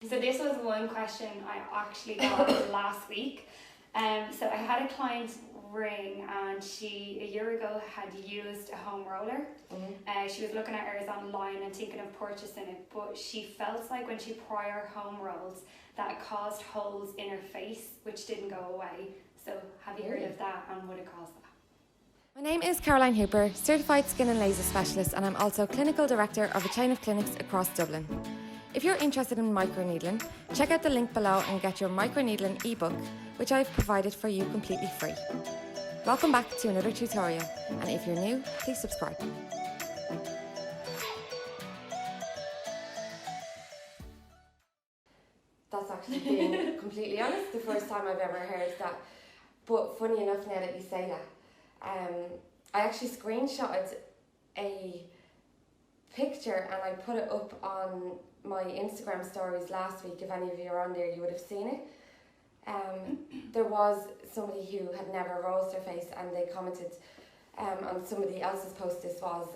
So this was one question I actually got last week. So I had a client ring, and she a year ago had used a home roller. She was looking at hers online and thinking of purchasing it, but she felt like when she prior home rolls that it caused holes in her face which didn't go away. So have you heard of that, and would it cause that? My name is Caroline Hooper, Certified Skin and Laser Specialist, and I'm also Clinical Director of a chain of clinics across Dublin. If you're interested in microneedling, check out the link below and get your microneedling ebook, which I've provided for you completely free. Welcome back to another tutorial, and if you're new, please subscribe. That's actually being completely honest, the first time I've ever heard that. But funny enough, now that you say that, I actually screenshotted a picture and I put it up on my Instagram stories last week. If any of you are on there, you would have seen it. There was somebody who had never rolled their face, and they commented on somebody else's post. This was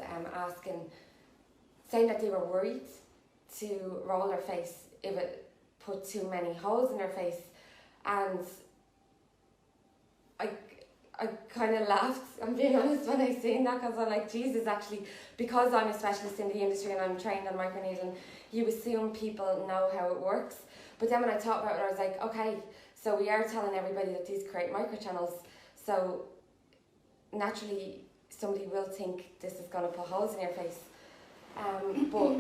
saying that they were worried to roll their face if it put too many holes in their face, and I kind of laughed, I'm being honest, when I seen that, because I'm like, Jesus, actually, because I'm a specialist in the industry and I'm trained on microneedling, you assume people know how it works. But then when I thought about it, I was like, okay, so we are telling everybody that these create microchannels, so naturally somebody will think this is going to put holes in your face. But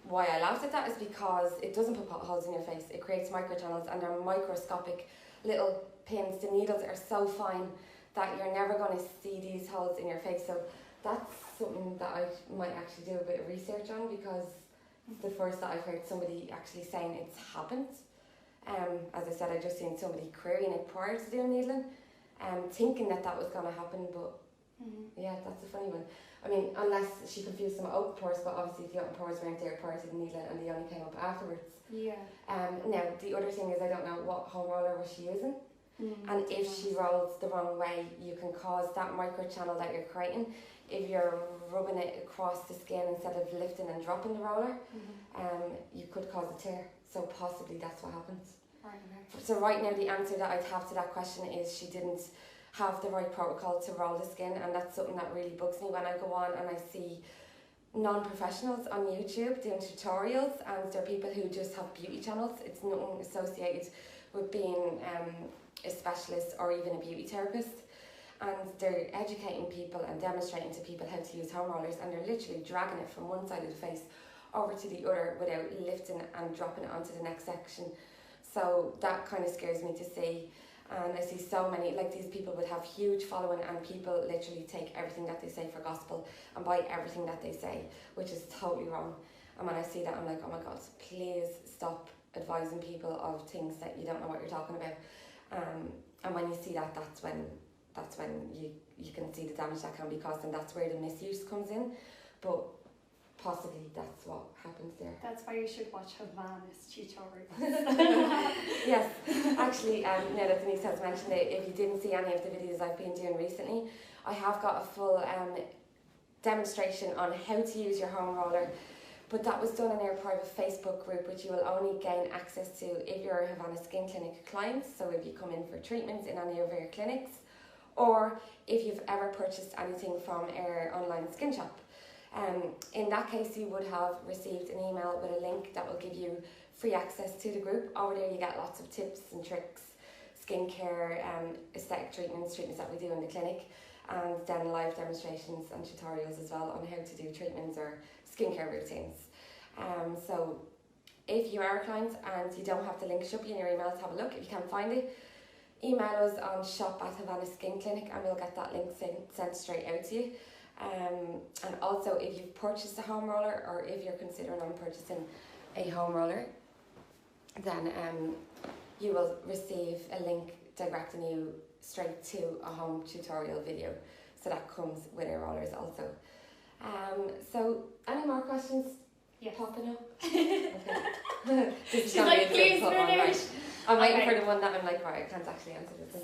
why I laughed at that is because it doesn't put holes in your face. It creates microchannels, and they're microscopic little pins. The needles are so fine that you're never going to see these holes in your face. So that's something that I might actually do a bit of research on, because it's the first that I've heard somebody actually saying it's happened. As I said, I just seen somebody querying it prior to doing needling, thinking that was going to happen, but yeah, that's a funny one. I mean, unless she confused them with open pores, but obviously the open pores weren't there prior to the needling and they only came up afterwards. Yeah. Now, the other thing is, I don't know what home roller was she using. And if she rolls the wrong way, you can cause that microchannel that you're creating. If you're rubbing it across the skin instead of lifting and dropping the roller, you could cause a tear. So possibly that's what happens. Right. So right now, the answer that I'd have to that question is she didn't have the right protocol to roll the skin, and that's something that really bugs me when I go on and I see non-professionals on YouTube doing tutorials, and there are people who just have beauty channels. It's nothing associated with being a specialist or even a beauty therapist, and they're educating people and demonstrating to people how to use home rollers, and they're literally dragging it from one side of the face over to the other without lifting it and dropping it onto the next section. So that kind of scares me to see. And I see so many, like, these people would have huge following, and people literally take everything that they say for gospel and buy everything that they say, which is totally wrong. And when I see that, I'm like, oh my God, please stop advising people of things that you don't know what you're talking about. And when you see that, that's when you can see the damage that can be caused, and that's where the misuse comes in. But possibly that's what happens there. That's why you should watch Havana's tutorials. Yes, actually, now that Denise has mentioned it, if you didn't see any of the videos I've been doing recently, I have got a full demonstration on how to use your home roller. But that was done in our private Facebook group, which you will only gain access to if you're a Havana Skin Clinic client. So if you come in for treatments in any of our clinics, or if you've ever purchased anything from our online skin shop. In that case, you would have received an email with a link that will give you free access to the group. Over there you get lots of tips and tricks, skincare, aesthetic treatments that we do in the clinic, and then live demonstrations and tutorials as well on how to do treatments or skincare routines. So if you are a client and you don't have the link, it should be in your emails, have a look. If you can't find it, email us on shop@Havana Skin Clinic and we'll get that link sent straight out to you. And also, if you've purchased a home roller, or if you're considering on purchasing a home roller, then you will receive a link directing you straight to a home tutorial video. So that comes with our rollers also. So any more questions popping up? Okay. This is She's like, please finish. I'm waiting for the one that I'm like, right, I can't actually answer this.